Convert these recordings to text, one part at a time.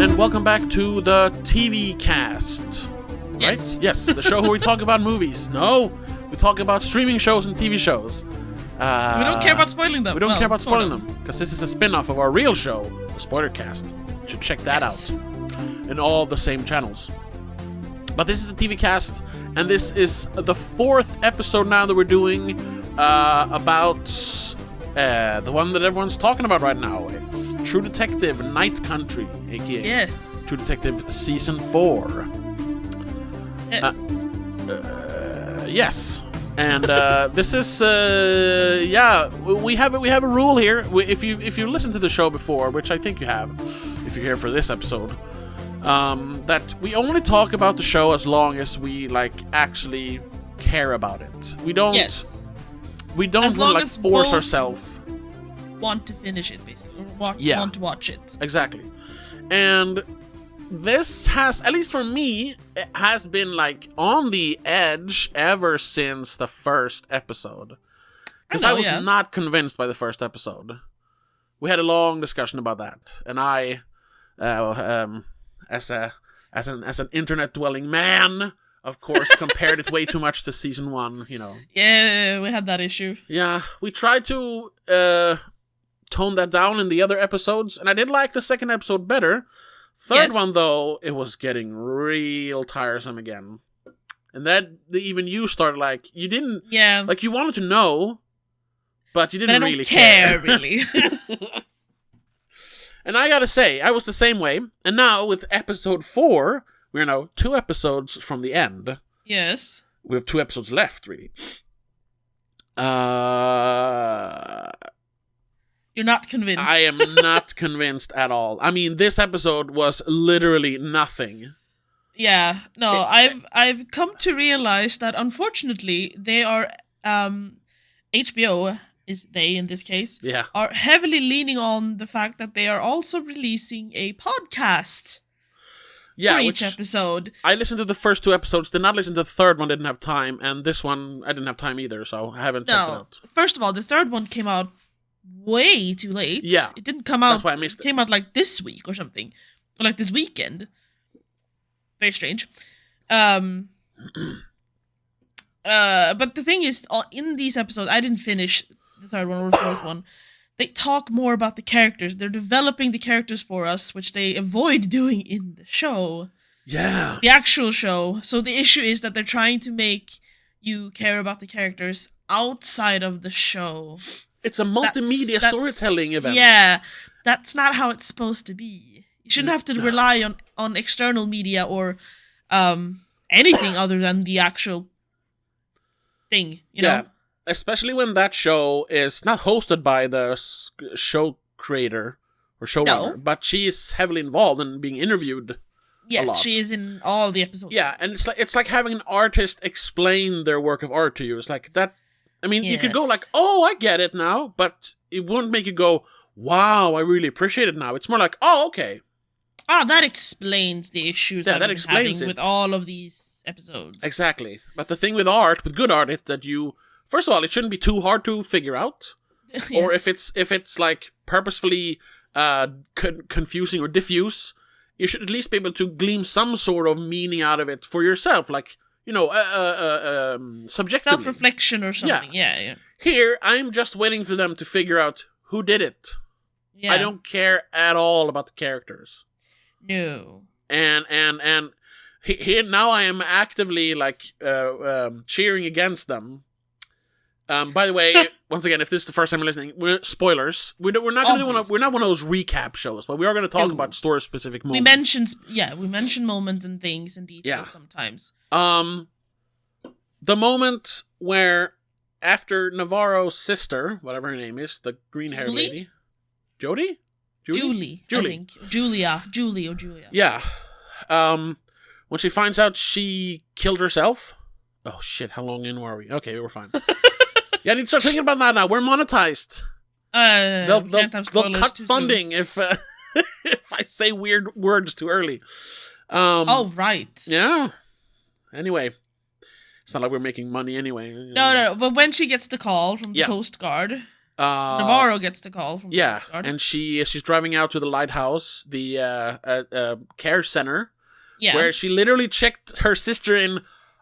and welcome back to the TV cast. Right? Yes. Yes, the show where we talk about movies. No, we talk about streaming shows and TV shows. We don't care about spoiling them. We don't care about spoiling them, because this is a spin-off of our real show, the Spoilercast. You should check that out. In all the same channels. But this is the TV cast, and this is the 4th episode now that we're doing about the one that everyone's talking about right now. It's True Detective Night Country, aka Yes. True Detective Season 4. Yes. Yes. And this is we have a rule here. If you listened to the show before, which I think you have, if you're here for this episode, that we only talk about the show as long as we actually care about it. We don't. Yes. We don't want to force ourselves. Want to finish it, basically, or want to watch it. Exactly, and this has, at least for me, it has been on the edge ever since the first episode. Because I was not convinced by the first episode. We had a long discussion about that, and I, as an internet-dwelling man, of course, compared it way too much to season 1. Yeah, we had that issue. Yeah, we tried to tone that down in the other episodes, and I did like the second episode better. Third one, though, it was getting real tiresome again. And that, even you started, you didn't... Yeah. You wanted to know, but you didn't really care. Really. And I gotta say, I was the same way. And now, with episode 4, we're now 2 episodes from the end. Yes. We have 2 episodes left, really. You're not convinced. I am not convinced at all. I mean, this episode was literally nothing. Yeah, no, I've come to realize that unfortunately they are HBO is they in this case are heavily leaning on the fact that they are also releasing a podcast for each episode. I listened to the first 2 episodes, did not listen to the third one, didn't have time, and this one I didn't have time either, so I haven't checked it out. First of all, the third one came out way too late. Yeah. It didn't come out. That's why I missed it. It came out this week or something. Or this weekend. Very strange. But the thing is, in these episodes, I didn't finish the third one or the fourth one. They talk more about the characters. They're developing the characters for us, which they avoid doing in the show. Yeah. The actual show. So the issue is that they're trying to make you care about the characters outside of the show. It's a multimedia storytelling event. Yeah, that's not how it's supposed to be. You shouldn't have to rely on external media or anything other than the actual thing, you know? Especially when that show is not hosted by the show creator or showrunner, but she is heavily involved in being interviewed. Yes, she is in all the episodes. Yeah, and it's like having an artist explain their work of art to you. It's like that. I mean, you could go oh, I get it now, but it won't make you go, wow, I really appreciate it now. It's more like, oh, okay. Ah, that explains the issues I've been having with all of these episodes. Exactly. But the thing with art, with good art, is that you, first of all, it shouldn't be too hard to figure out. Yes. Or if it's purposefully confusing or diffuse, you should at least be able to glean some sort of meaning out of it for yourself, subjectively. Self-reflection or something, yeah. Here, I'm just waiting for them to figure out who did it. Yeah. I don't care at all about the characters. No. And here, now I am actively, cheering against them. By the way, once again, if this is the first time you're listening, spoilers. We're not going to do we're not one of those recap shows, but we are going to talk about story-specific moments. We mention moments and things in detail sometimes. The moment where after Navarro's sister, whatever her name is, the green-haired lady, Julie. I think. Julia. Yeah. When she finds out she killed herself. Oh shit! How long in were we? Okay, we're fine. Yeah, I need to start thinking about that now. We're monetized. They'll cut funding if if I say weird words too early. Right. Yeah. Anyway, it's not like we're making money anyway. No. But when she gets the call from the Coast Guard, Navarro gets the call from the and she's driving out to the lighthouse, the care center, where she literally checked her sister in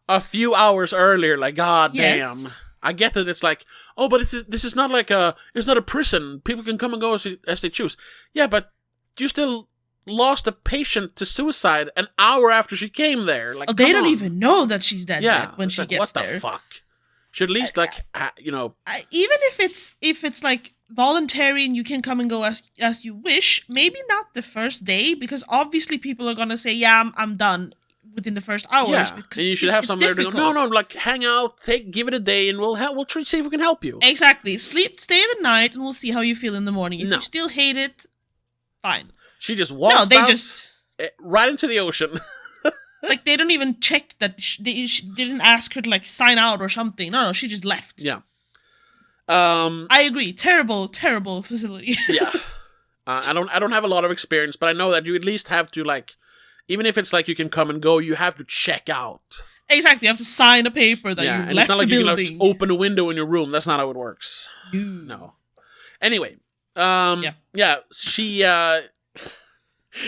a few hours earlier. Like, God damn. I get that it's like, oh, but this is not like it's not a prison. People can come and go as they choose. Yeah, but you still lost a patient to suicide an hour after she came there. Like, they don't even know that she's dead yet when she gets there. What the fuck? Should at least even if it's like voluntary and you can come and go as you wish, maybe not the first day, because obviously people are gonna say, yeah, I'm done within the first hours. Yeah, and you should have somewhere to go. No, like hang out, give it a day, and we'll see if we can help you. Exactly. Stay the night, and we'll see how you feel in the morning. If you still hate it, fine. She just walks right into the ocean. Like, they don't even check that they didn't ask her to, like, sign out or something. No, she just left. Yeah. I agree. Terrible, terrible facility. Yeah. I don't have a lot of experience, but I know that you at least have to, like, even if it's like you can come and go, you have to check out. Exactly. You have to sign a paper that you left the building. And it's not like you can just open a window in your room. That's not how it works. No. Anyway.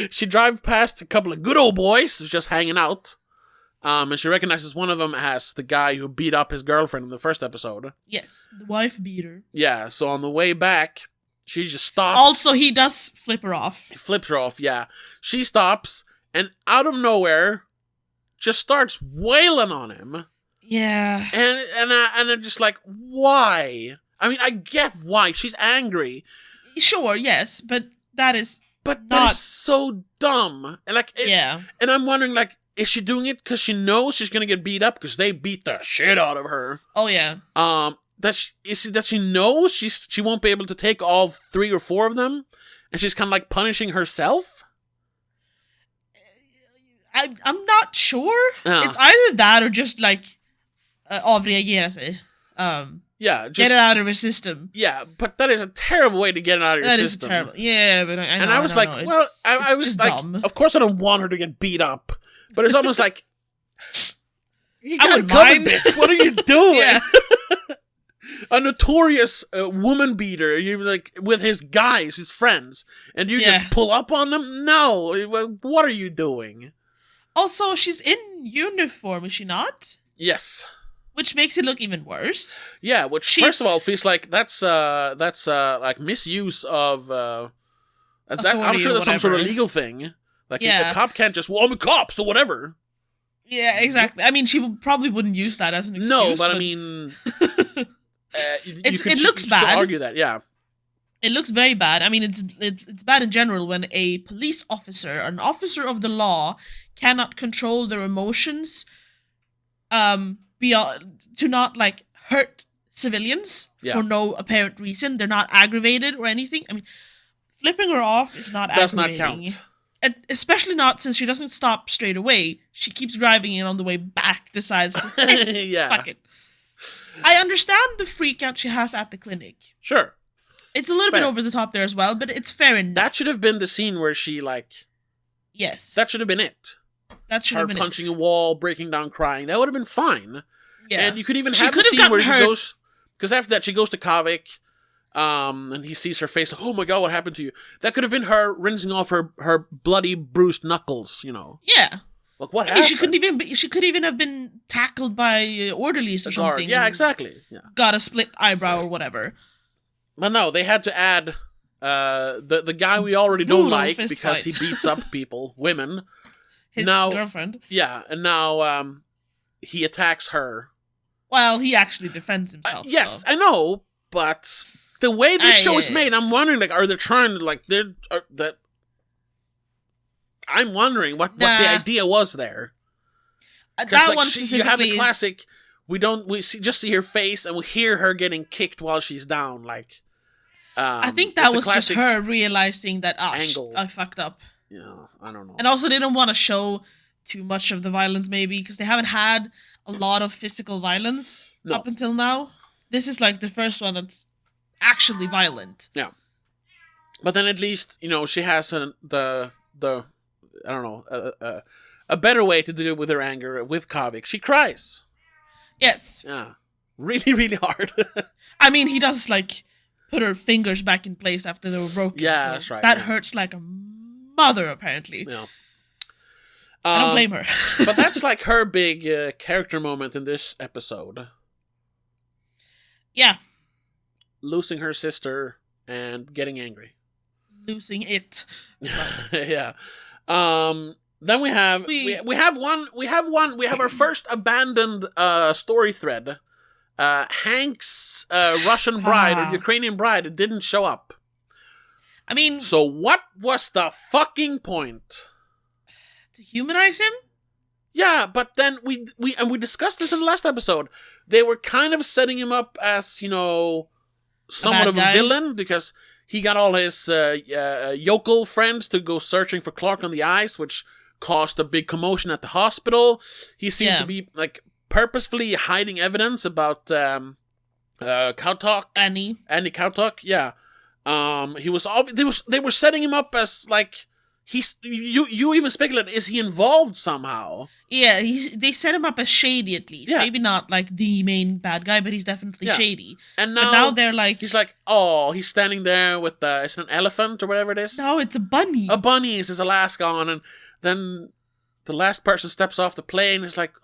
She drives past a couple of good old boys who's just hanging out. And she recognizes one of them as the guy who beat up his girlfriend in the first episode. Yes, the wife beater. Yeah, so on the way back, she just stops. Also, he does flip her off. He flips her off, yeah. She stops, and out of nowhere, just starts wailing on him. Yeah. And I'm just like, why? I mean, I get why. She's angry. Sure, yes, but that is... But that is so dumb. And like, and I'm wondering, like, is she doing it because she knows she's gonna get beat up because they beat the shit out of her? Oh yeah. That she knows she won't be able to take all 3 or 4 of them, and she's kind of like punishing herself. I'm not sure. It's either that or just like avreagera sig. Yeah, just get it out of her system. Yeah, but that is a terrible way to get it out of your system. That is terrible. Yeah, but I know. And I was like, well, I was like, dumb. Of course I don't want her to get beat up, but it's almost like, you got covered, bitch. What are you doing? A notorious woman beater, you like with his guys, his friends, and you just pull up on them. No, what are you doing? Also, she's in uniform, is she not? Yes. Which makes it look even worse. Yeah, which first of all feels like that's like misuse of I'm sure that's some sort of legal thing. Like a cop can't just, well, I'm a cop, so whatever. Yeah, exactly. I mean, she probably wouldn't use that as an excuse. No, but I mean, it looks bad. You argue that, yeah. It looks very bad. I mean, it's bad in general when a police officer, an officer of the law, cannot control their emotions. To not like hurt civilians for no apparent reason. They're not aggravated or anything. I mean, flipping her off is not aggravating. Does not count. And especially not since she doesn't stop straight away. She keeps driving and on the way back decides to fuck it. I understand the freak out she has at the clinic. Sure. It's a little bit over the top there as well, but it's fair enough. That should have been the scene where she Yes. That should have been it. That should have been punching a wall, breaking down, crying. That would have been fine. Yeah. And you could even have the scene where she goes... Because after that, she goes to Kavik, and he sees her face. Like, oh my god, what happened to you? That could have been her rinsing off her bloody, bruised knuckles, you know? Yeah. Like, what happened? She could even have been tackled by orderlies or something. Yeah, exactly. Yeah. Got a split eyebrow or whatever. But no, they had to add the guy we already don't like because he beats up people, women. His girlfriend. Yeah, and now he attacks her. Well, he actually defends himself. Yes, I know, but the way this show is made, I'm wondering, like, are they trying to, like, I'm wondering what the idea was there. That one specifically you have the classic, we just see her face and we hear her getting kicked while she's down, like... I think that was just her realizing that, I fucked up. Yeah, I don't know. And also, they don't want to show too much of the violence, maybe, because they haven't had a lot of physical violence up until now. This is like the first one that's actually violent. Yeah. But then at least, you know, she has the I don't know, a better way to deal with her anger with Kavik. She cries. Yes. Yeah. Really, really hard. I mean, he does, like, put her fingers back in place after they were broken. Yeah, so that's right. That hurts like a mother, apparently. Yeah. I don't blame her. But that's like her big character moment in this episode. Yeah. Losing her sister and getting angry. Losing it. Yeah. Then we have our first abandoned story thread. Hank's Russian bride or Ukrainian bride didn't show up. I mean, so what was the fucking point? To humanize him? Yeah, but then we discussed this in the last episode. They were kind of setting him up as, somewhat of a villain because he got all his yokel friends to go searching for Clark on the ice, which caused a big commotion at the hospital. He seemed to be like purposefully hiding evidence about Cowtalk. Annie Cowtalk, yeah. They were setting him up as like you even speculate, is he involved somehow? Yeah, they set him up as shady at least. Yeah. Maybe not like the main bad guy, but he's definitely shady. And but now they're like... He's like, he's standing there with it's an elephant or whatever it is. No, it's a bunny. A bunny is his Alaska on, and then the last person steps off the plane. Is like,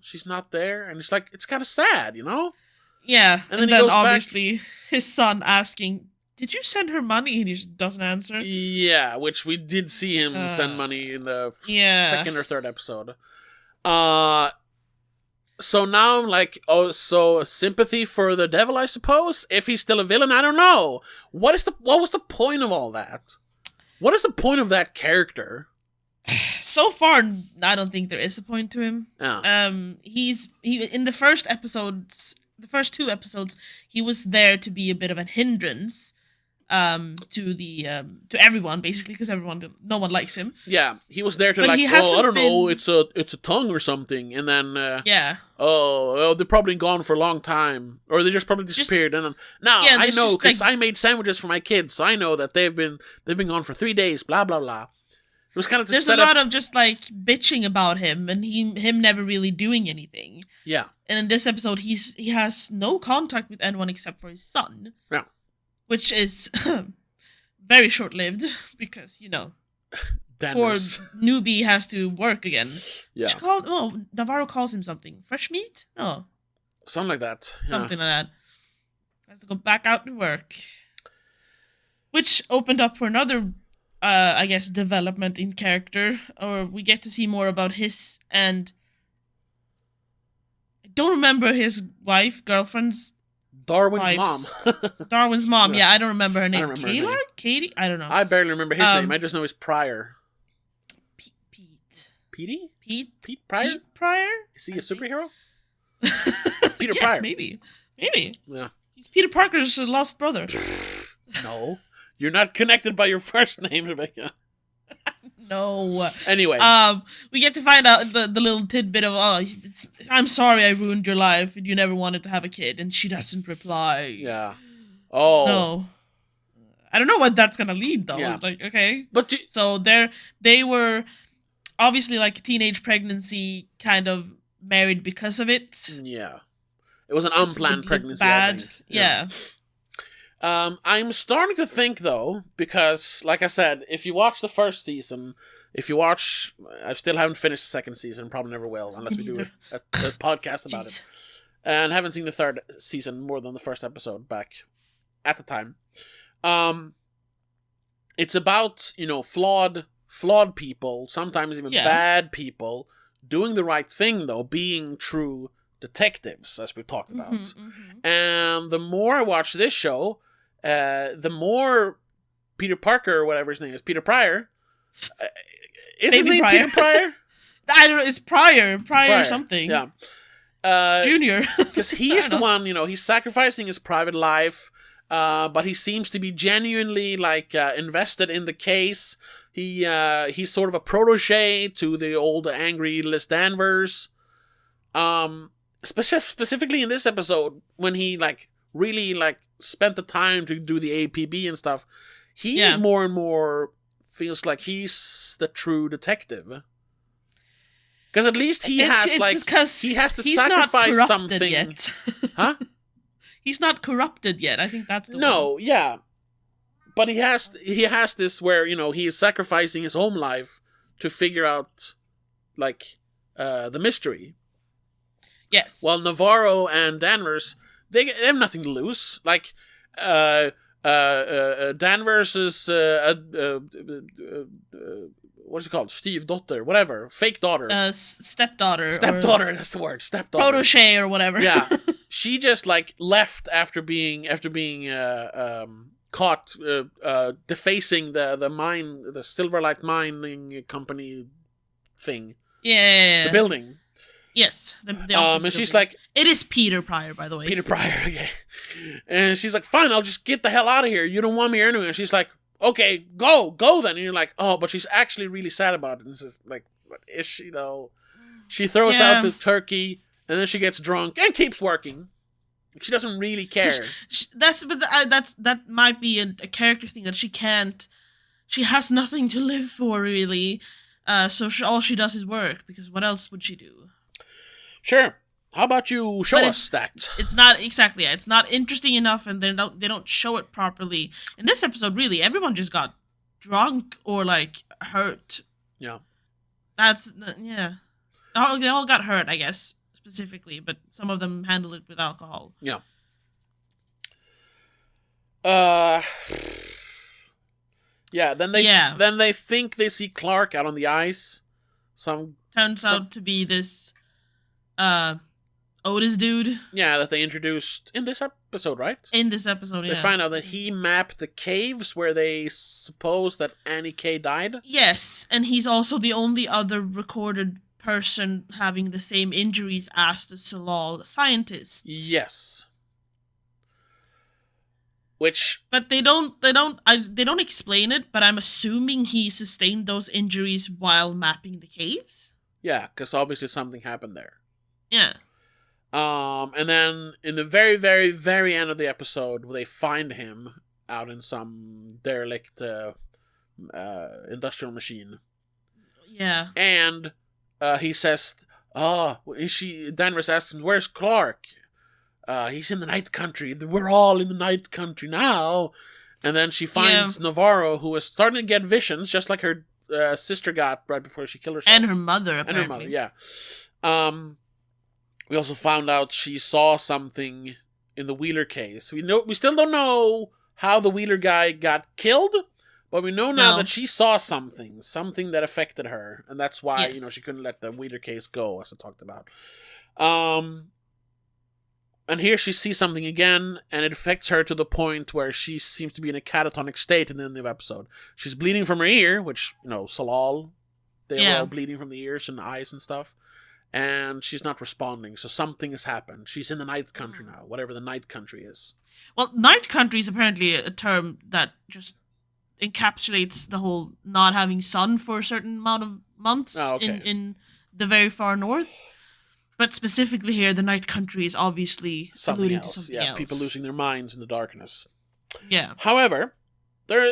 she's not there, and it's like, it's kind of sad, Yeah, and then he goes obviously back. His son asking, "Did you send her money?" And he just doesn't answer. Yeah, which we did see him send money in the second or third episode. So now I'm like, so sympathy for the devil, I suppose. If he's still a villain, I don't know. What was the point of all that? What is the point of that character? So far, I don't think there is a point to him. Yeah. He in the first two episodes, he was there to be a bit of a hindrance. To everyone basically, because no one likes him. Yeah, he was there to I don't know, it's a tongue or something, and then they're probably gone for a long time, or they just probably disappeared. And then I know because I made sandwiches for my kids, so I know that they've been gone for 3 days. Blah blah blah. It was kind of there's a lot of just like bitching about him, and him never really doing anything. Yeah, and in this episode, he has no contact with anyone except for his son. Yeah. Which is very short-lived because, poor newbie has to work again. Yeah. Navarro calls him something. Fresh meat? No. Something like that. Something like that. Has to go back out to work. Which opened up for another, I guess, development in character. Or we get to see more about his and... I don't remember his girlfriend's Darwin's mom. Darwin's mom, yeah, I don't remember her name. Kayla? Katie? I don't know. I barely remember his name. I just know his Pryor. Pete. Petey? Pete Pryor? Pete Pryor? Is he a superhero? Peter Yes, Pryor. Maybe. Yeah. He's Peter Parker's lost brother. No. You're not connected by your first name, Rebecca. No. Anyway. We get to find out the little tidbit of, I'm sorry I ruined your life and you never wanted to have a kid, and she doesn't reply. Yeah. Oh. No. I don't know what that's gonna lead though. Yeah. Like, okay. But so they were obviously like teenage pregnancy, kind of married because of it. Yeah. It was an unplanned pregnancy. Bad. I think. Yeah. I'm starting to think, though, because, like I said, if you watch the first season, I still haven't finished the second season, probably never will, unless we do a podcast about it. And haven't seen the third season more than the first episode back at the time. It's about, flawed people, sometimes even bad people, doing the right thing, though, being true detectives, as we've talked about. Mm-hmm. And the more I watch this show, the more Peter Parker, or whatever his name is, Peter Pryor. Is his name Peter Pryor? I don't know. It's Pryor something. Yeah. Junior. Because he is the one, he's sacrificing his private life, but he seems to be genuinely, invested in the case. He's sort of a protege to the old angry Liz Danvers. Specifically in this episode, when he, really, spent the time to do the APB and stuff, he more and more feels like he's the true detective. Because at least he has to sacrifice something. Yet. Huh? he's not corrupted yet. I think that's the No, one. yeah. But he has this where, he is sacrificing his home life to figure out, like, the mystery. Yes. While Navarro and Danvers, they have nothing to lose. Like, Danvers is what's it called? Steve daughter, whatever, fake daughter, stepdaughter. Stepdaughter, that's the word. Stepdaughter. Protege or whatever. Yeah, she just like left after being caught defacing the mine, the Silverlight mining company thing. Yeah. The building. Yes. The and building. She's like, it is Peter Pryor, by the way. Peter Pryor, okay. And she's like, fine, I'll just get the hell out of here. You don't want me here anyway. And she's like, okay, go then. And you're like, oh, but she's actually really sad about it. And it's just like, what is she though? She throws out the turkey, and then she gets drunk and keeps working. She doesn't really care. That might be a character thing that she can't. She has nothing to live for, really. So all she does is work, because what else would she do? Sure. How about you show us that? It's not exactly. It's not interesting enough, and they don't show it properly. In this episode, really, everyone just got drunk or like hurt. Yeah. Yeah. They all got hurt, I guess, specifically, but some of them handled it with alcohol. Yeah. Yeah. Then they think they see Clark out on the ice. Turns out to be this Otis dude. Yeah, that they introduced in this episode, right? In this episode, yeah. They find out that he mapped the caves where they suppose that Annie K died. Yes, and he's also the only other recorded person having the same injuries as the Tsalal scientists. Yes. But they don't explain it, but I'm assuming he sustained those injuries while mapping the caves. Yeah, because obviously something happened there. Yeah. And then in the very, very, very end of the episode, they find him out in some derelict industrial machine. Yeah. And he says, Danvers asks him, where's Clark? He's in the night country. We're all in the night country now. And then she finds Navarro, who is starting to get visions, just like her sister got right before she killed herself. And her mother, apparently. Yeah. We also found out she saw something in the Wheeler case. We still don't know how the Wheeler guy got killed, but we know now that she saw something that affected her, and that's why she couldn't let the Wheeler case go, as I talked about. And here she sees something again, and it affects her to the point where she seems to be in a catatonic state in the end of the episode. She's bleeding from her ear, which, Tsalal, they were all bleeding from the ears and eyes and stuff. And she's not responding, so something has happened. She's in the night country now, whatever the night country is. Well, night country is apparently a term that just encapsulates the whole not having sun for a certain amount of months in the very far north. But specifically here, the night country is obviously alluding to something else. People losing their minds in the darkness. Yeah. However, so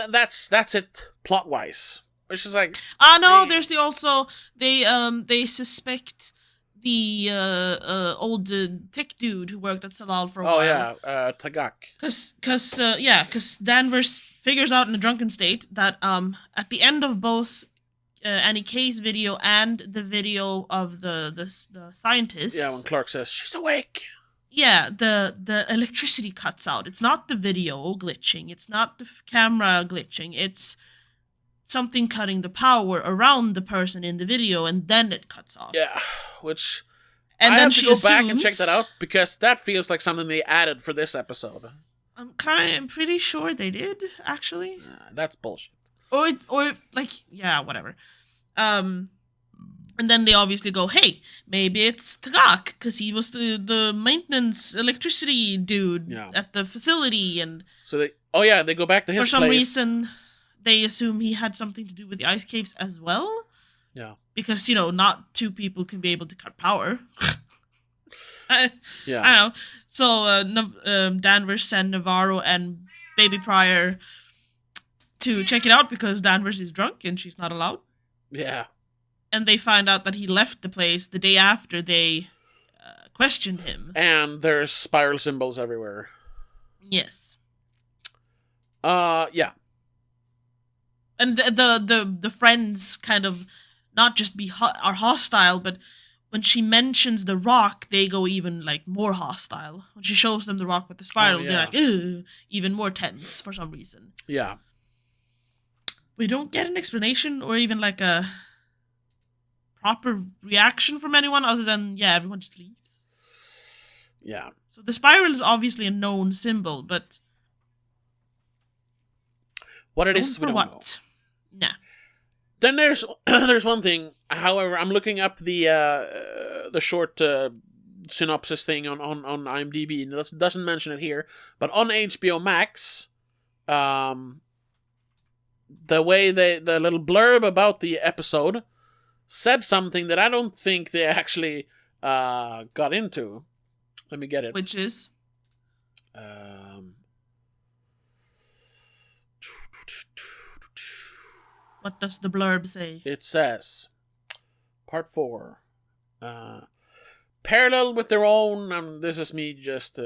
that's it plot-wise. Which is like... there's they suspect the old tech dude who worked at Tsalal for a while. Oh, yeah, Tagak. Because Danvers figures out in a drunken state that at the end of both Annie K's video and the video of the scientists... Yeah, when Clark says, she's awake! Yeah, the electricity cuts out. It's not the video glitching. It's not the camera glitching. It's something cutting the power around the person in the video, and then it cuts off. Yeah, which and I then have to go back and check that out, because that feels like something they added for this episode. I'm pretty sure they did, actually. That's bullshit. Or whatever. And then they obviously go, hey, maybe it's Tagak, because he was the maintenance electricity dude at the facility, and so they go back to his place. For some reason, they assume he had something to do with the ice caves as well. Yeah. Because, not two people can be able to cut power. Yeah. I don't know. So Danvers send Navarro and Baby Pryor to check it out because Danvers is drunk and she's not allowed. Yeah. And they find out that he left the place the day after they questioned him. And there's spiral symbols everywhere. Yes. Yeah. And the friends kind of not just are hostile, but when she mentions the rock, they go even like more hostile. When she shows them the rock with the spiral, they're like, ugh, even more tense for some reason. Yeah. We don't get an explanation or even like a proper reaction from anyone other than, everyone just leaves. Yeah. So the spiral is obviously a known symbol, but what it is, we don't know. Nah. Then there's one thing. However, I'm looking up the short synopsis thing on IMDb, and it doesn't mention it here. But on HBO Max, the way the little blurb about the episode said something that I don't think they actually got into. Let me get it. Which is? What does the blurb say? It says, Part 4. Parallel with their own... this is me just...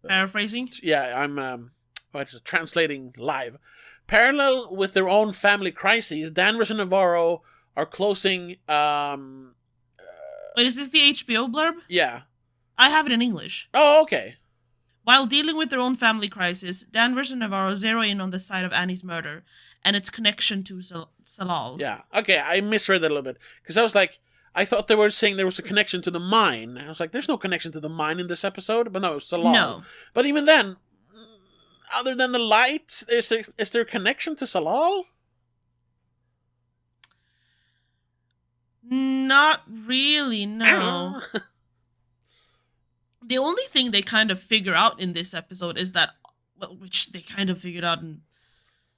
paraphrasing? Yeah, I'm translating live. Parallel with their own family crises, Danvers and Navarro are closing... Wait, is this the HBO blurb? Yeah. I have it in English. Oh, okay. While dealing with their own family crisis, Danvers and Navarro zero in on the side of Annie's murder and its connection to Tsalal. Yeah, okay, I misread that a little bit. Because I was like, I thought they were saying there was a connection to the mine. I was like, there's no connection to the mine in this episode. But no, it's Tsalal. No. But even then, other than the lights, is there a connection to Tsalal? Not really, no. The only thing they kind of figure out in this episode is that, well, which they kind of figured out in...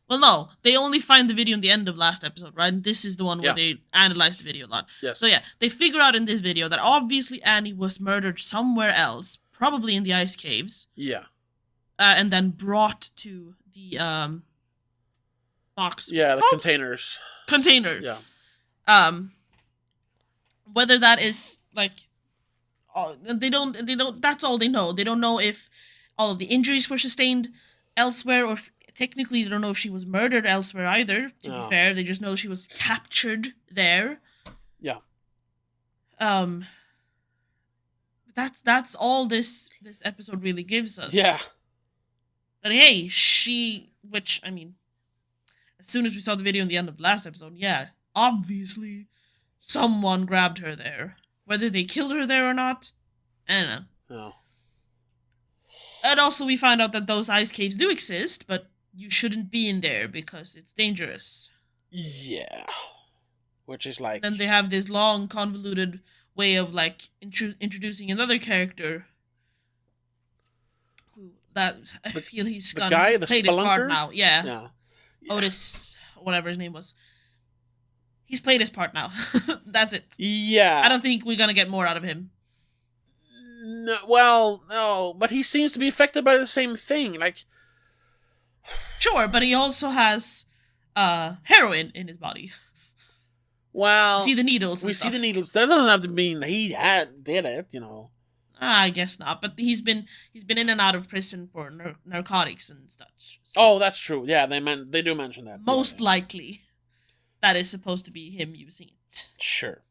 Well, no, they only find the video in the end of last episode, right? And this is the one where they analyzed the video a lot. Yes. So they figure out in this video that obviously Annie was murdered somewhere else, probably in the ice caves. Yeah. And then brought to the box. Yeah, the containers. Container. Yeah. Whether that is like... They don't, that's all they know. They don't know if all of the injuries were sustained elsewhere, or technically they don't know if she was murdered elsewhere either, to be fair. They just know she was captured there. Yeah. That's all this episode really gives us. Yeah. But hey, which, I mean, as soon as we saw the video in the end of the last episode, obviously someone grabbed her there. Whether they killed her there or not, I don't know. No. And also we find out that those ice caves do exist, but you shouldn't be in there because it's dangerous. Yeah. Which is like... Then they have this long, convoluted way of like introducing another character. I feel he's played his part now. Yeah. Otis, whatever his name was. He's played his part now. That's it. Yeah. I don't think we're going to get more out of him. No, well, no, but he seems to be affected by the same thing. Like, sure, but he also has heroin in his body. Well, see the needles. We see the needles. That doesn't have to mean he did it, you know. I guess not. But he's been in and out of prison for narcotics and such. So oh, that's true. Yeah, they do mention that. Most likely, that is supposed to be him using it. Sure.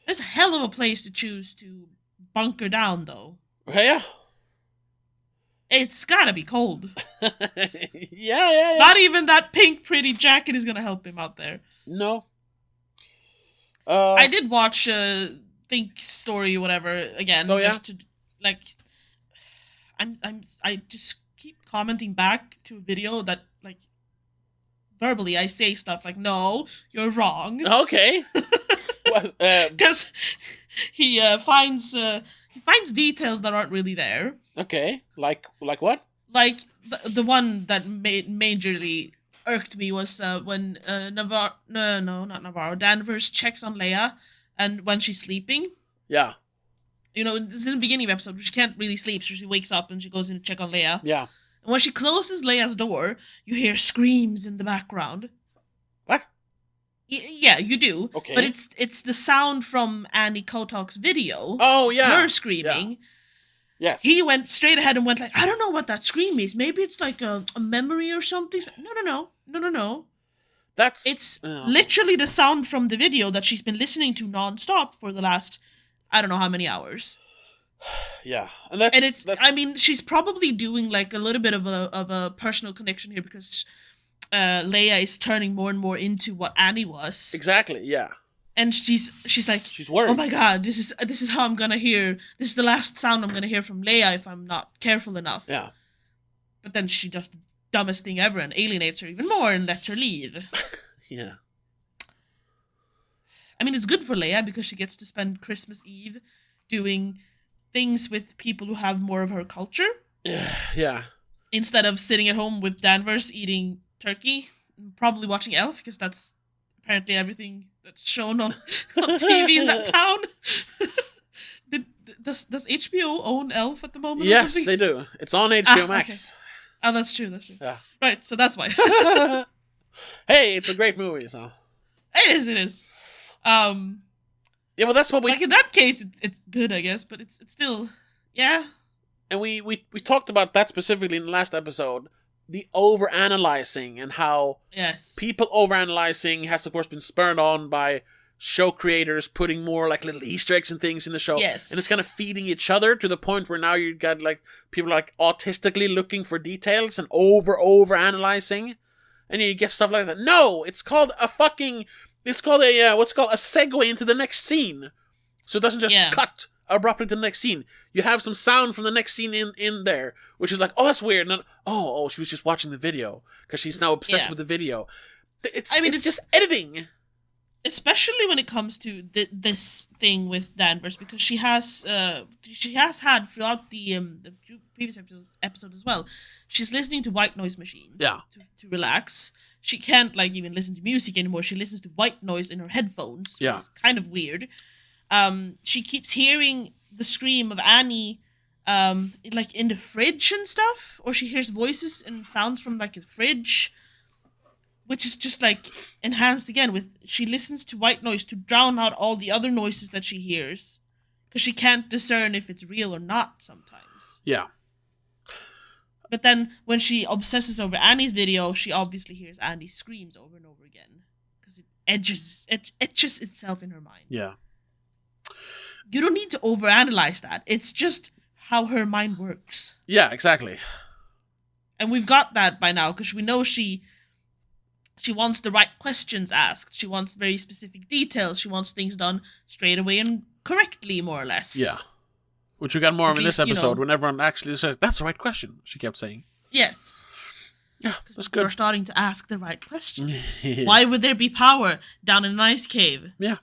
It's a hell of a place to choose to bunker down, though. Yeah. It's gotta be cold. Yeah. Not even that pink pretty jacket is gonna help him out there. No. I did watch Think Story, whatever, again. Oh, just to like, I just keep commenting back to a video that like verbally I say stuff like, "No, you're wrong." Okay. Because he finds details that aren't really there. Okay, like what? Like the one that majorly irked me was when Danvers checks on Leia, and when she's sleeping. Yeah. You know, it's in the beginning of the episode, she can't really sleep, so she wakes up and she goes in to check on Leia. Yeah. And when she closes Leia's door, you hear screams in the background. What? Yeah, you do. Okay. But it's the sound from Annie Kotok's video. Oh, yeah. Her screaming. Yeah. Yes. He went straight ahead and went like, I don't know what that scream is. Maybe it's like a memory or something. No. It's literally the sound from the video that she's been listening to nonstop for the last, I don't know how many hours. Yeah. I mean, she's probably doing like a little bit of a personal connection here because Leia is turning more and more into what Annie was. Exactly, yeah. And she's like, she's worried. Oh my god, this is how I'm gonna hear. This is the last sound I'm gonna hear from Leia if I'm not careful enough. Yeah. But then she does the dumbest thing ever and alienates her even more and lets her leave. Yeah. I mean, it's good for Leia because she gets to spend Christmas Eve doing things with people who have more of her culture. Yeah. Instead of sitting at home with Danvers eating turkey, probably watching Elf because that's apparently everything that's shown on TV in that town. Does HBO own Elf at the moment? Yes, they do. It's on HBO Max. Okay. Oh, that's true. Yeah. Right, so that's why. Hey, it's a great movie, so. It is. Yeah, well, that's what we... Like, in that case, it's good, I guess, but it's still... Yeah. And we talked about that specifically in the last episode. The overanalyzing and how people overanalyzing has, of course, been spurred on by show creators putting more like little Easter eggs and things in the show. Yes. And it's kind of feeding each other to the point where now you got like people like autistically looking for details and overanalyzing. And you get stuff like that. No, it's called a segue into the next scene. So it doesn't just cut abruptly to the next scene. You have some sound from the next scene in there, which is like, oh, that's weird. And then, she was just watching the video because she's now obsessed with the video. It's just editing. Especially when it comes to this thing with Danvers, because she has had throughout the previous episode as well. She's listening to white noise machines to relax. She can't like even listen to music anymore. She listens to white noise in her headphones. Which is kind of weird. She keeps hearing the scream of Annie like in the fridge and stuff, or she hears voices and sounds from like the fridge, which is just like enhanced again with she listens to white noise to drown out all the other noises that she hears because she can't discern if it's real or not sometimes. Yeah. But then when she obsesses over Annie's video, she obviously hears Annie's screams over and over again because it etches itself in her mind. Yeah. You don't need to overanalyze that. It's just how her mind works. Yeah, exactly. And we've got that by now because we know she wants the right questions asked. She wants very specific details. She wants things done straight away and correctly, more or less. Yeah. Which we got more of in this episode when everyone actually says, that's the right question, she kept saying. Yes. Yeah, that's good. We're starting to ask the right questions. Why would there be power down in an ice cave? Yeah.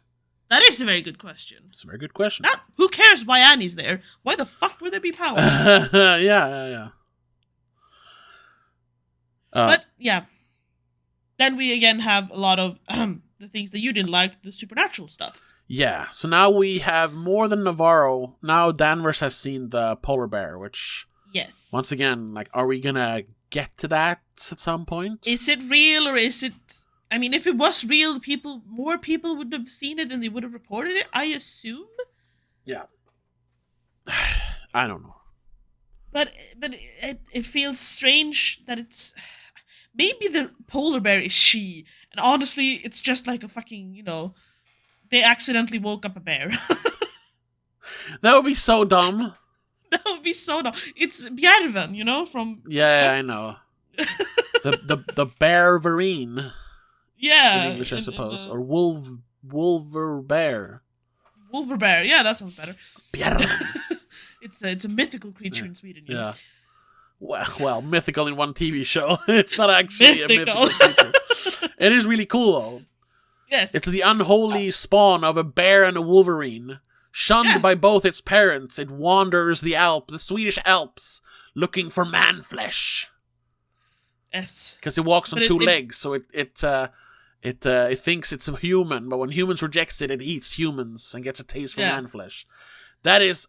That is a very good question. It's a very good question. Who cares why Annie's there? Why the fuck would there be power? Yeah. But, yeah. Then we again have a lot of the things that you didn't like, the supernatural stuff. Yeah, so now we have more than Navarro. Now Danvers has seen the polar bear, which... Yes. Once again, like, are we gonna get to that at some point? Is it real or is it... I mean, if it was real, more people would have seen it and they would have reported it, I assume? Yeah. I don't know. But it feels strange that it's... Maybe the polar bear is she, and honestly, it's just like a fucking, they accidentally woke up a bear. That would be so dumb. That would be so dumb. It's Bjärven, from... Yeah, I know. the bear-verine. Yeah. In English, I suppose. Or wolver bear. Wolver bear, yeah, that sounds better. Bjärven. It's a mythical creature in Sweden, Yeah. Well, mythical in one TV show. It's not actually a mythical creature. It is really cool, though. Yes. It's the unholy spawn of a bear and a wolverine. Shunned by both its parents, it wanders the Swedish Alps, looking for man flesh. Yes. Because it walks on two legs, so it thinks it's a human, but when humans reject it, it eats humans and gets a taste for man flesh. That is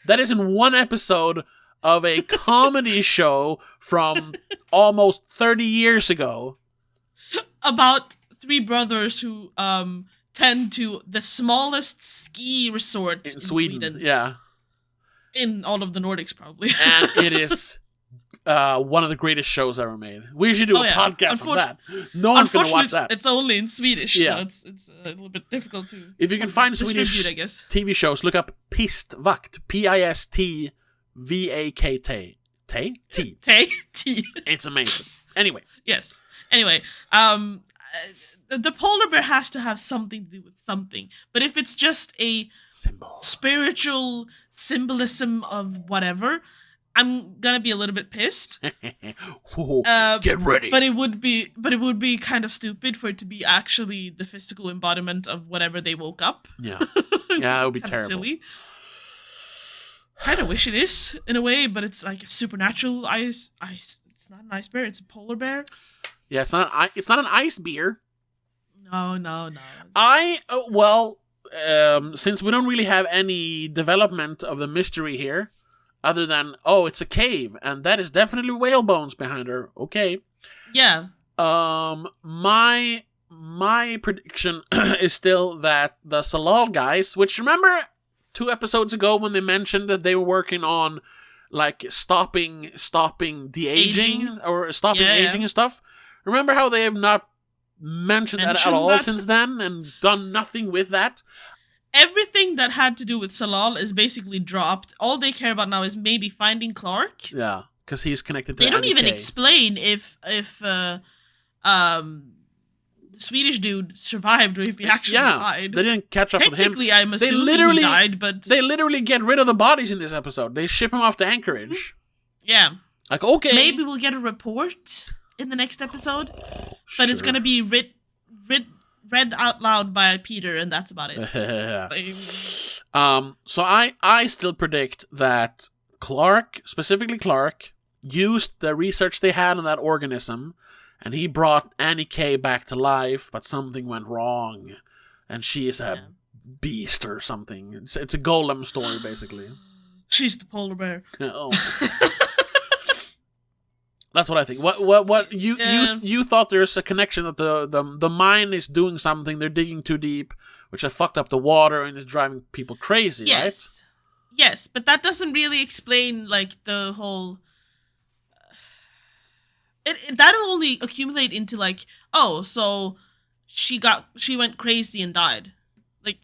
in one episode of a comedy show from almost 30 years ago. About three brothers who tend to the smallest ski resort in Sweden. Yeah. In all of the Nordics, probably. And it is one of the greatest shows ever made. We should do a podcast on that. No one's going to watch that. It's only in Swedish, so it's a little bit difficult to if you can find Swedish I guess. TV shows, look up Pistvakt. Pistvakt. T. It's amazing. Anyway. Yes. Anyway, the polar bear has to have something to do with something. But if it's just a spiritual symbolism of whatever, I'm gonna be a little bit pissed. Get ready. But it would be kind of stupid for it to be actually the physical embodiment of whatever they woke up. Yeah. Yeah, it would be terrible. Silly. Kind of wish it is in a way, but it's like a supernatural ice. It's not an ice bear. It's a polar bear. Yeah, it's not an ice beer. No. Since we don't really have any development of the mystery here, other than it's a cave, and that is definitely whale bones behind her. Okay. Yeah. My prediction is still that the Tsalal guys, which remember 2 episodes ago when they mentioned that they were working on like stopping the aging or stopping aging and stuff. Remember how they have not mentioned that at all since then and done nothing with that? Everything that had to do with Tsalal is basically dropped. All they care about now is maybe finding Clark. Yeah, because he's connected to They don't Annie even K. explain if the Swedish dude survived or if he actually died. They didn't catch up with him. Technically, I'm assuming he died, but... They literally get rid of the bodies in this episode. They ship him off to Anchorage. Yeah. Like, okay. Maybe we'll get a report in the next episode, but it's going to be read out loud by Peter, and that's about it. So I still predict that specifically Clark, used the research they had on that organism, and he brought Annie K back to life, but something went wrong, and she is a beast or something. It's a golem story, basically. She's the polar bear. Oh. That's what I think. What you thought there's a connection that the mine is doing something, they're digging too deep, which has fucked up the water and is driving people crazy, right? Yes, but that doesn't really explain like the whole that'll only accumulate into like, so she went crazy and died. Like,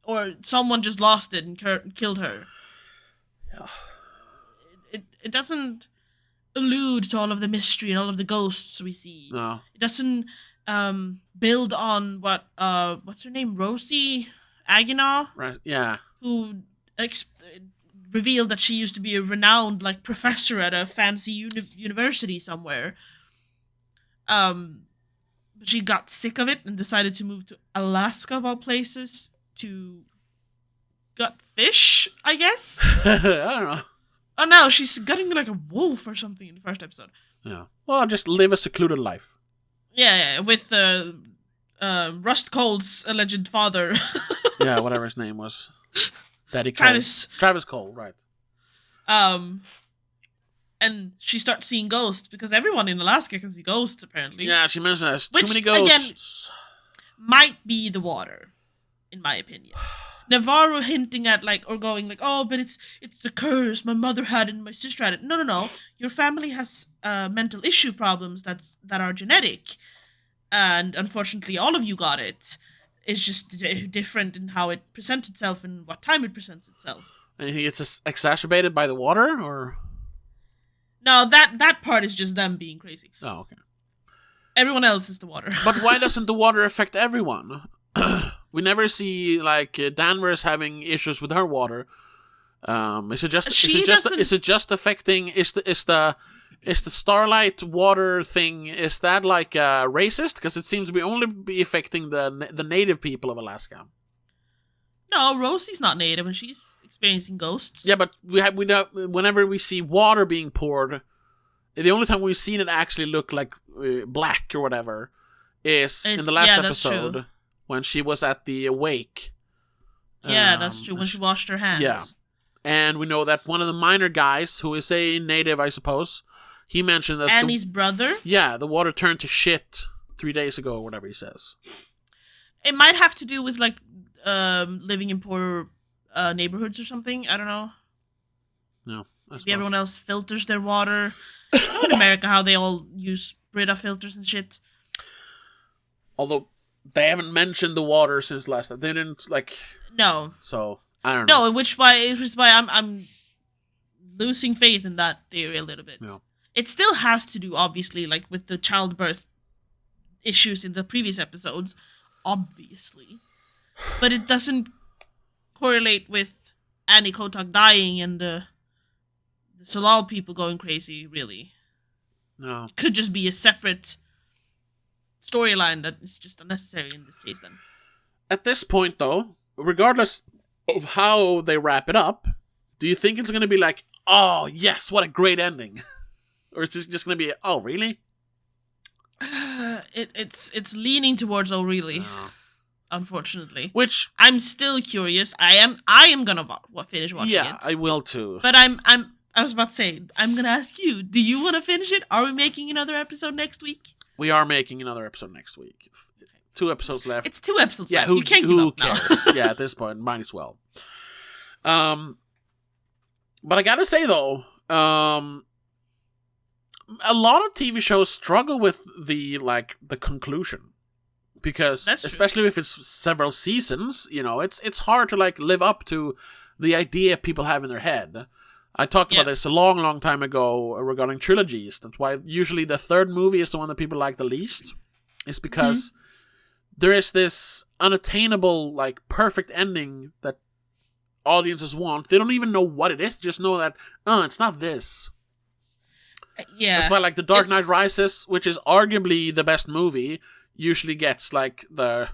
or someone just lost it and killed her. Yeah. It doesn't allude to all of the mystery and all of the ghosts we see. No. It doesn't build on what's her name? Rosie Aginaw? Right, yeah. Who revealed that she used to be a renowned like professor at a fancy university somewhere. She got sick of it and decided to move to Alaska of all places to gut fish, I guess. I don't know. Oh no, she's gutting like a wolf or something in the first episode. Yeah. Well, just live a secluded life. Yeah, with Rust Cole's alleged father. Yeah, whatever his name was. Daddy Travis. Cole. Travis Cole, right. And she starts seeing ghosts because everyone in Alaska can see ghosts, apparently. Yeah, she mentioned there's too many ghosts. Again, might be the water, in my opinion. Navarro hinting at like, or going like, but it's the curse my mother had and my sister had it. No. Your family has mental issue problems that are genetic, and unfortunately, all of you got it. It's just different in how it presents itself and what time it presents itself. And you think it's exacerbated by the water, or? No, that part is just them being crazy. Oh, okay. Everyone else is the water. But why doesn't the water affect everyone? We never see like Danvers having issues with her water. Is it just affecting? Is the Starlight water thing? Is that like racist? Because it seems to be only affecting the native people of Alaska. No, Rosie's not native, and she's experiencing ghosts. Yeah, but we know whenever we see water being poured, the only time we've seen it actually look like black or whatever is in the last episode when she was at the wake. Yeah, that's true. When she washed her hands. Yeah, and we know that one of the miner guys, who is a native, I suppose, he mentioned that Annie's brother. Yeah, the water turned to shit 3 days ago, or whatever he says. It might have to do with like living in poor neighborhoods or something. I don't know. No. Maybe everyone else filters their water. You know, in America, how they all use Brita filters and shit. Although they haven't mentioned the water since last time. They didn't like. No. So I don't know. No, which is why I'm losing faith in that theory a little bit. No. It still has to do, obviously, like with the childbirth issues in the previous episodes, obviously, but it doesn't correlate with Annie Kotak dying and the Tsalal people going crazy. Really, no. It could just be a separate storyline that is just unnecessary in this case. Then, at this point, though, regardless of how they wrap it up, do you think it's going to be like, oh yes, what a great ending, or is it just going to be, oh really? It's leaning towards oh really, unfortunately. Which I'm still curious. I am gonna finish watching it. Yeah, I will too. But I was about to say, I'm gonna ask you, do you want to finish it? Are we making another episode next week? We are making another episode next week. 2 episodes left. It's 2 episodes left. Who, you can't give up cares? now. Yeah, at this point, might as well. But I gotta say though, a lot of TV shows struggle with the conclusion, because especially if it's several seasons, you know, it's hard to like live up to the idea people have in their head. I talked about this a long time ago regarding trilogies. That's why usually the third movie is the one that people like the least. It's because there is this unattainable, like, perfect ending that audiences want. They don't even know what it is. Just know that, it's not this. Yeah. That's why, like, The Dark Knight Rises, which is arguably the best movie, usually gets, like, the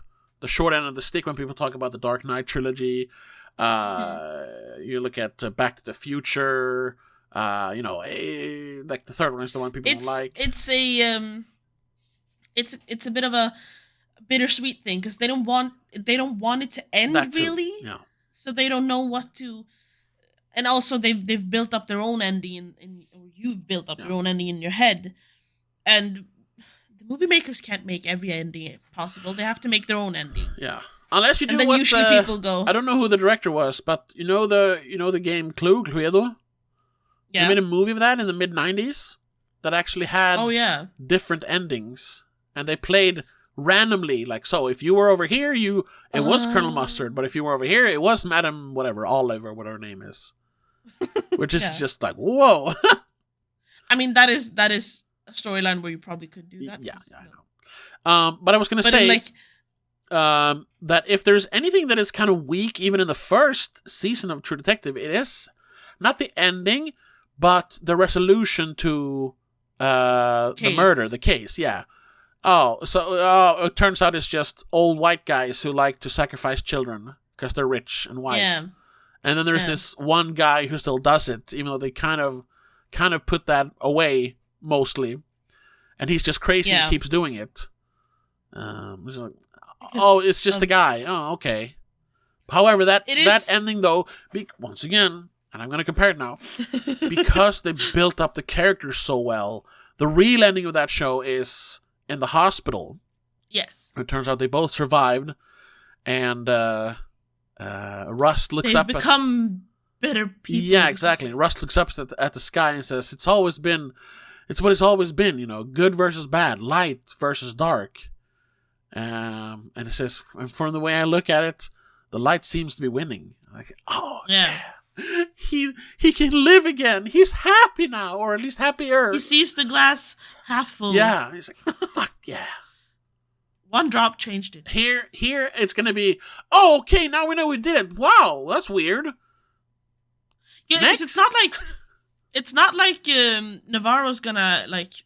short end of the stick when people talk about the Dark Knight trilogy. You look at Back to the Future, like the third one is the one people don't like. It's a bit of a bittersweet thing, because they don't want it to end really. Yeah. So they don't know what to, and also they've built up their own ending or you've built up your own ending in your head, and the movie makers can't make every ending possible. They have to make their own ending. Yeah. Unless you do, and then what usually people go. I don't know who the director was, but you know the game Cluedo. Yeah. They made a movie of that in the mid-90s that actually had different endings, and they played randomly. Like, so if you were over here, it was Colonel Mustard, but if you were over here, it was Madam whatever Olive or whatever her name is, which is just like whoa. I mean, that is a storyline where you probably could do that. Yeah, I know. But I was gonna say. That if there's anything that is kind of weak, even in the first season of True Detective, it is not the ending, but the resolution to the murder, the case. Yeah. Oh, so it turns out it's just old white guys who like to sacrifice children because they're rich and white. Yeah. And then there's this one guy who still does it, even though they kind of put that away mostly, and he's just crazy and keeps doing it. It's like, it's just a guy. Oh, okay. However, that ending, though, once again, and I'm going to compare it now, because they built up the characters so well, the real ending of that show is in the hospital. Yes. It turns out they both survived, and Rust looks up. They've become better people. Yeah, exactly. Rust looks up at the sky and says, it's what it's always been, you know, good versus bad, light versus dark. And it says, from the way I look at it, the light seems to be winning. Like, oh yeah, he can live again. He's happy now, or at least happier. He sees the glass half full. Yeah, he's like, fuck yeah. One drop changed it. Here, it's gonna be. Oh, okay, now we know we did it. Wow, that's weird. Yeah, because it's not like Navarro's gonna like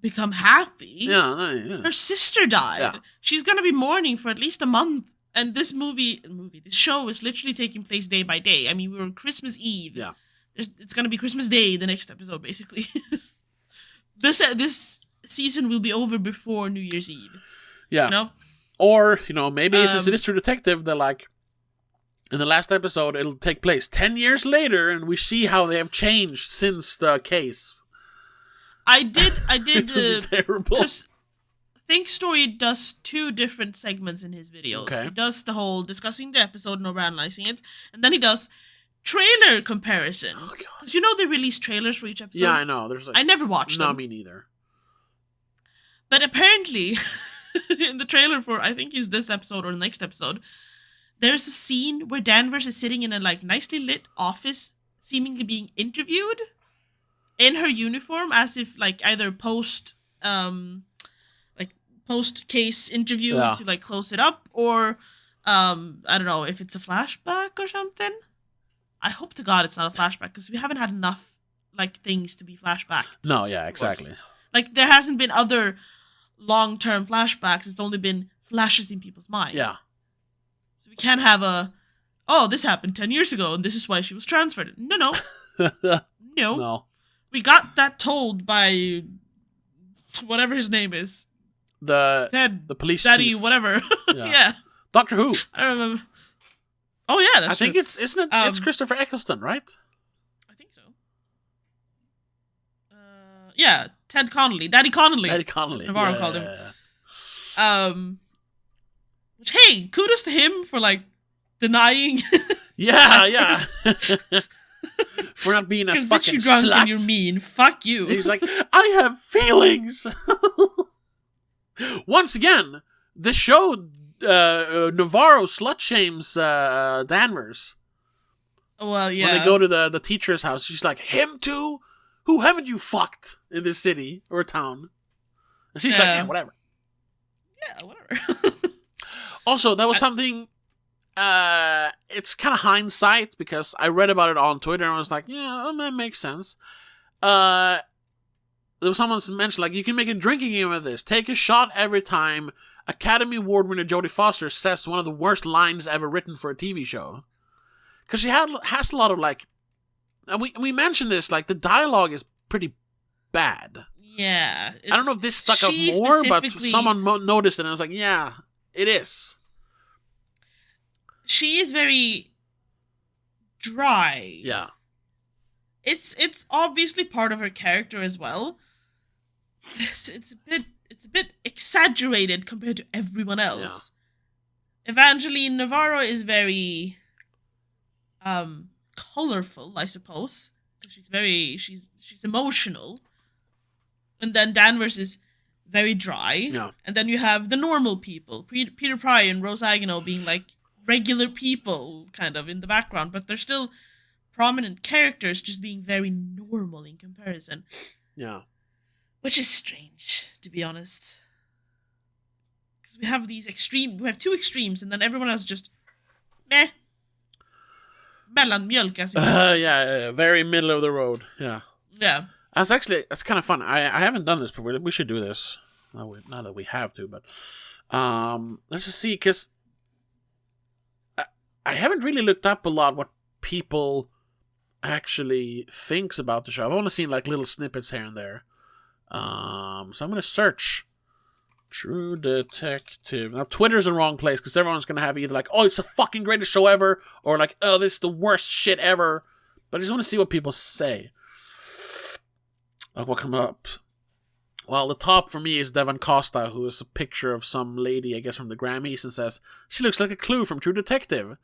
become happy. Yeah. Her sister died. Yeah. She's gonna be mourning for at least a month. And this this show is literally taking place day by day. I mean, we were on Christmas Eve. Yeah. It's gonna be Christmas Day, the next episode, basically. This season will be over before New Year's Eve. Yeah. You know? Or, maybe since it is True Detective, they're like, in the last episode, it'll take place 10 years later, and we see how they have changed since the case. I did terrible. Just Think Story does 2 different segments in his videos. Okay. He does the whole discussing the episode and overanalyzing it, and then he does trailer comparison. Oh, because they release trailers for each episode. Yeah, I know. I never watched them. No, me neither. But apparently, in the trailer for, I think it's this episode or the next episode, there's a scene where Danvers is sitting in a nicely lit office, seemingly being interviewed in her uniform, as if either post case interview to close it up, or I don't know if it's a flashback or something. I hope to God it's not a flashback, because we haven't had enough things to be flashback. No, yeah, exactly. There hasn't been other long-term flashbacks. It's only been flashes in people's minds. Yeah. So we can't have this happened 10 years ago and this is why she was transferred. No. No. We got that told by whatever his name is. The police Daddy, chief. whatever. Yeah. Doctor Who. I don't remember. Oh yeah, that's true. I think it's Christopher Eccleston, right? I think so. Yeah, Ted Connolly. Daddy Connolly. Navarro called him. Which, hey, kudos to him for denying. Yeah. For not being a fucking you drunk slut. And you're mean. Fuck you. He's like, I have feelings. Once again, the show Navarro slut shames Danvers. Well, yeah. When they go to the teacher's house, she's like, him too? Who haven't you fucked in this city or town? And she's like, yeah, whatever. Yeah, whatever. Also, that was something, it's kind of hindsight, because I read about it on Twitter and I was like, yeah, that makes sense. There was someone mentioned, you can make a drinking game of this. Take a shot every time Academy Award winner Jodie Foster says one of the worst lines ever written for a TV show. Because she has a lot of, and we mentioned this, the dialogue is pretty bad. Yeah. I don't know if this stuck out more, but someone noticed it and I was like, yeah, it is. She is very dry. Yeah. It's obviously part of her character as well. It's a bit exaggerated compared to everyone else. Yeah. Evangeline Navarro is very colorful, I suppose. She's emotional. And then Danvers is very dry. Yeah. And then you have the normal people, Peter Pryor and Rose Agnew being regular people kind of in the background, but they're still prominent characters, just being very normal in comparison. Yeah. Which is strange, to be honest. Because we have we have 2 extremes, and then everyone else just meh. Mellanmjölk, as you know. Yeah, very middle of the road. Yeah. Yeah. That's kind of fun. I haven't done this before. We should do this. Not that we have to, but let's just see, because I haven't really looked up a lot what people actually thinks about the show. I've only seen little snippets here and there. So I'm going to search True Detective. Now, Twitter's the wrong place, because everyone's going to have either oh, it's the fucking greatest show ever, or oh, this is the worst shit ever. But I just want to see what people say. What come up? Well, the top for me is Devon Costa, who is a picture of some lady, I guess, from the Grammys, and says, she looks like a clue from True Detective.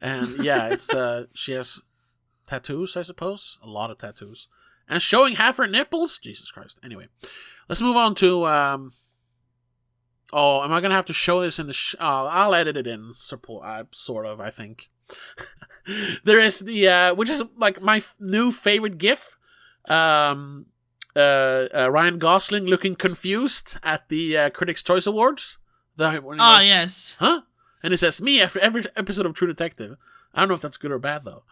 And yeah, it's she has tattoos, I suppose. A lot of tattoos. And showing half her nipples? Jesus Christ. Anyway, let's move on to... am I going to have to show this in the... I'll edit it in, sort of, I think. There is the... which is my new favorite GIF. Ryan Gosling looking confused at the Critics' Choice Awards. Yes. Huh? And it says, me after every episode of True Detective. I don't know if that's good or bad, though.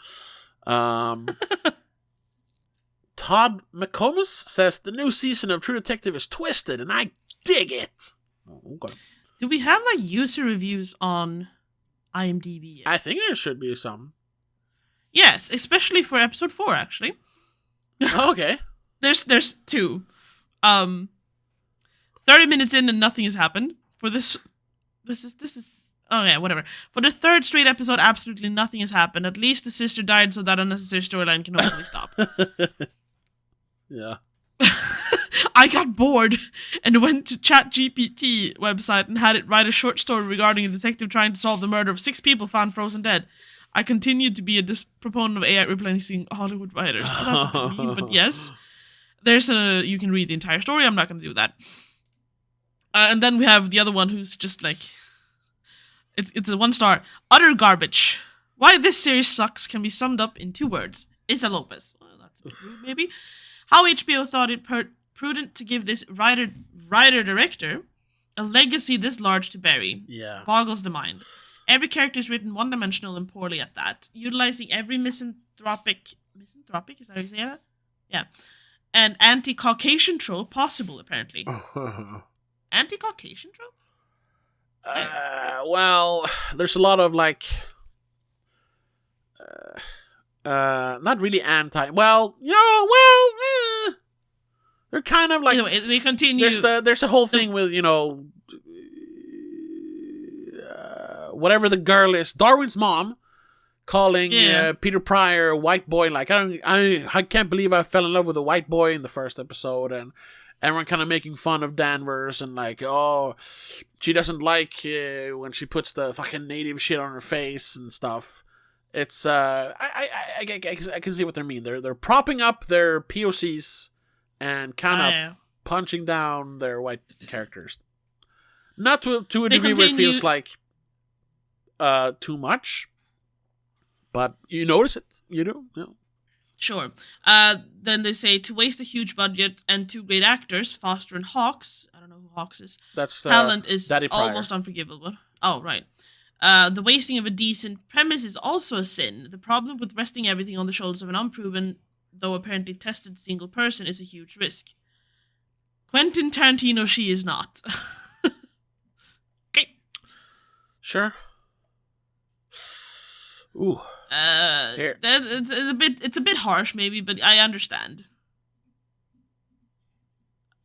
Todd McComas says, the new season of True Detective is twisted, and I dig it. Oh, okay. Do we have user reviews on IMDb yet? I think there should be some. Yes, especially for episode 4, actually. Okay. There's 2. 30 minutes in and nothing has happened. For this is oh yeah, whatever. For the 3rd straight episode, absolutely nothing has happened. At least the sister died, so that unnecessary storyline can hopefully stop. Yeah. I got bored and went to ChatGPT website and had it write a short story regarding a detective trying to solve the murder of 6 people found frozen dead. I continued to be a proponent of AI replacing Hollywood writers. Oh, that's a bit mean, but yes. You can read the entire story. I'm not going to do that. And then we have the other one who's just like, it's a 1-star. Utter garbage. Why this series sucks can be summed up in 2 words. Isa Lopez. Well, that's a bit rude, maybe. How HBO thought it prudent to give this writer-director a legacy this large to bury. Yeah. Boggles the mind. Every character is written one-dimensional and poorly at that. Utilizing every misanthropic, is that how you say that? Yeah. And anti-Caucasian trope possible, apparently. Anti-Caucasian trope? Well, there's a lot of like... not really anti. Well, they're kind of like. Anyway, they continue. There's a whole thing with whatever the girl is, Darwin's mom, calling Peter Pryor a white boy. Like I can't believe I fell in love with a white boy in the first episode, and everyone kind of making fun of Danvers and like, oh, she doesn't like when she puts the fucking native shit on her face and stuff. It's I can see what they mean. They're propping up their POCs and kind of punching down their white characters. Not to a degree where it feels like too much, but you notice it. You do. Yeah. Sure. Then they say to waste a huge budget and 2 great actors, Foster and Hawks. I don't know who Hawks is. That's talent is Daddy Pryor. Almost unforgivable. Oh, right. The wasting of a decent premise is also a sin. The problem with resting everything on the shoulders of an unproven, though apparently tested single person is a huge risk. Quentin Tarantino, she is not. Okay. Sure. Ooh. It's a bit harsh, maybe, but I understand.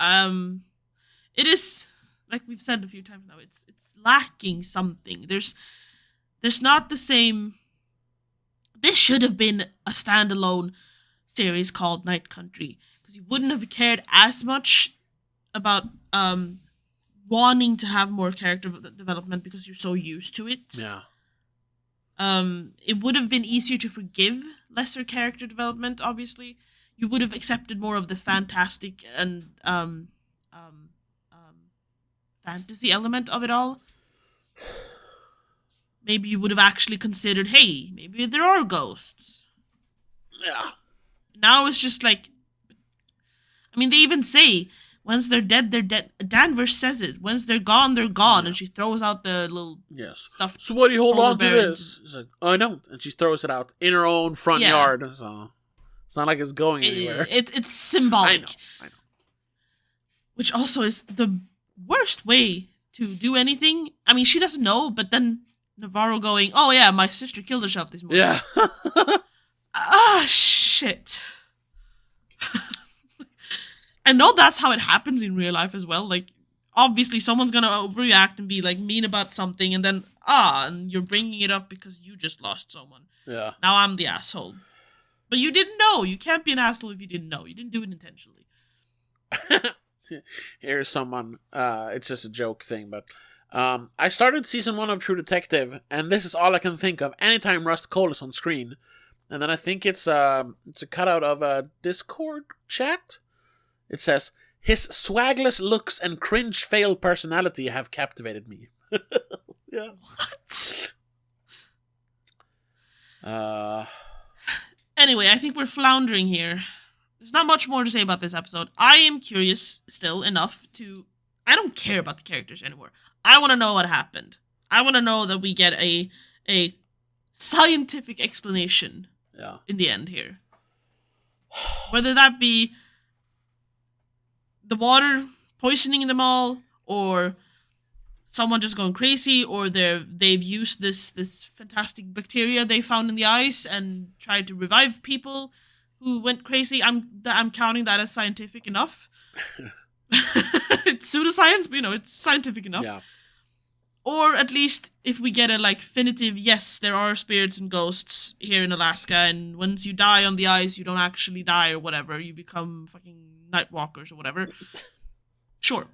It is. Like we've said a few times now, it's lacking something. There's not the same. This should have been a standalone series called Night Country, because you wouldn't have cared as much about wanting to have more character development because you're so used to it. Yeah. It would have been easier to forgive lesser character development. Obviously, you would have accepted more of the fantastic and fantasy element of it all. Maybe you would have actually considered, hey, maybe there are ghosts. Yeah. Now it's just like, I mean, they even say, once they're dead, they're dead. Danvers says it. Once they're gone, and she throws out the little stuff. So why do you hold on to this? He's like, oh, I don't. And she throws it out in her own front yard. So it's not like it's going anywhere. It's symbolic. I know. Which also is the worst way to do anything. I mean, she doesn't know, but then Navarro going, oh yeah, my sister killed herself this morning. Yeah. Shit. I know that's how it happens in real life as well. Like, obviously someone's gonna overreact and be like mean about something, and then and you're bringing it up because you just lost someone. Yeah. Now I'm the asshole. But you didn't know. You can't be an asshole if you didn't know. You didn't do it intentionally. Here's someone, it's just a joke thing, but I started season 1 of True Detective, and this is all I can think of anytime Rust Cole is on screen. And then I think it's a cutout of a Discord chat. It says, his swagless looks and cringe failed personality have captivated me. Yeah. What? Anyway, I think we're floundering here. There's not much more to say about this episode. I am curious still enough to... I don't care about the characters anymore. I want to know what happened. I want to know that we get a scientific explanation in the end here. Whether that be the water poisoning them all, or someone just going crazy, or they've used this fantastic bacteria they found in the ice and tried to revive people who went crazy. I'm counting that as scientific enough. It's pseudoscience, but it's scientific enough. Yeah. Or at least if we get a definitive, yes, there are spirits and ghosts here in Alaska, and once you die on the ice, you don't actually die or whatever. You become fucking night walkers or whatever. Sure.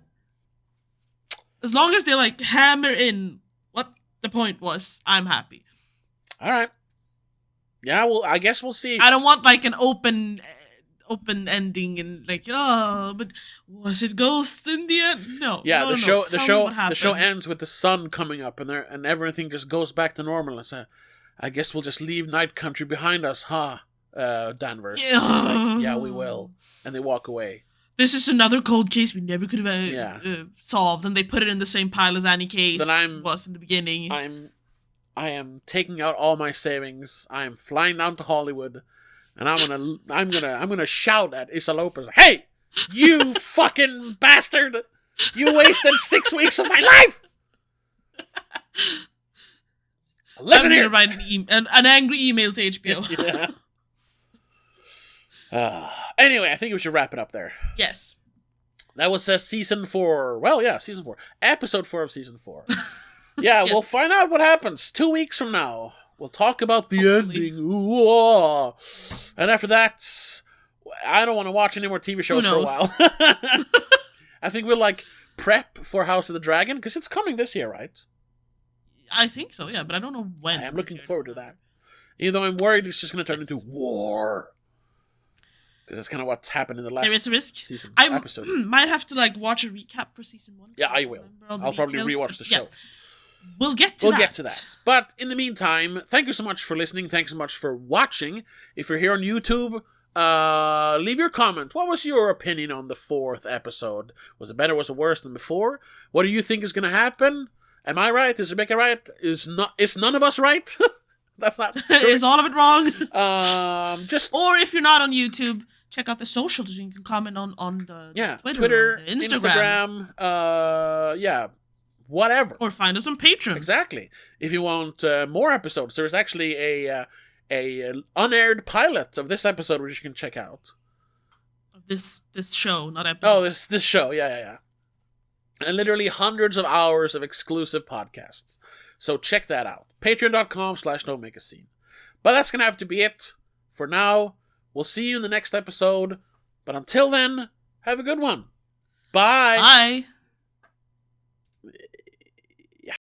As long as they hammer in what the point was, I'm happy. All right. Yeah, well, I guess we'll see. I don't want an open ending and but was it ghosts in the end? No. Yeah, no, the show ends with the sun coming up and everything just goes back to normal. It's I guess we'll just leave Night Country behind us, huh? Danvers. Yeah. It's just yeah, we will, and they walk away. This is another cold case we never could have solved, and they put it in the same pile as Annie K was in the beginning. I am taking out all my savings. I am flying down to Hollywood. And I'm gonna shout at Issa Lopez, "Hey, you fucking bastard! You wasted 6 weeks of my life!" Listen here. Write an angry email to HBO. Anyway, I think we should wrap it up there. Yes. That was season 4. Well, yeah, season 4, episode 4 of season 4. Yeah, yes. We'll find out what happens 2 weeks from now. We'll talk about the ending. Ooh, and after that, I don't want to watch any more TV shows for a while. I think we'll prep for House of the Dragon, because it's coming this year, right? I think so, yeah, but I don't know when. I'm looking forward to that. Even though I'm worried it's just going to turn into war. Because that's kind of what's happened in the last there is a risk. Season I episode. Might have to watch a recap for season 1. Yeah, I will. I'll probably rewatch the show. Yeah. We'll get to that. But in the meantime, thank you so much for listening. Thanks so much for watching. If you're here on YouTube, leave your comment. What was your opinion on the 4th episode? Was it better? Was it worse than before? What do you think is going to happen? Am I right? Is Rebecca right? Is none of us right? That's not. Is all of it wrong? Or if you're not on YouTube, check out the socials. You can comment on the Twitter, the Instagram. Whatever. Or find us on Patreon. Exactly. If you want more episodes, there's actually a unaired pilot of this episode which you can check out. This show, not episode. Oh, this show. Yeah. And literally hundreds of hours of exclusive podcasts. So check that out. Patreon.com/Don'tMakeAScene. But that's going to have to be it for now. We'll see you in the next episode. But until then, have a good one. Bye. Bye.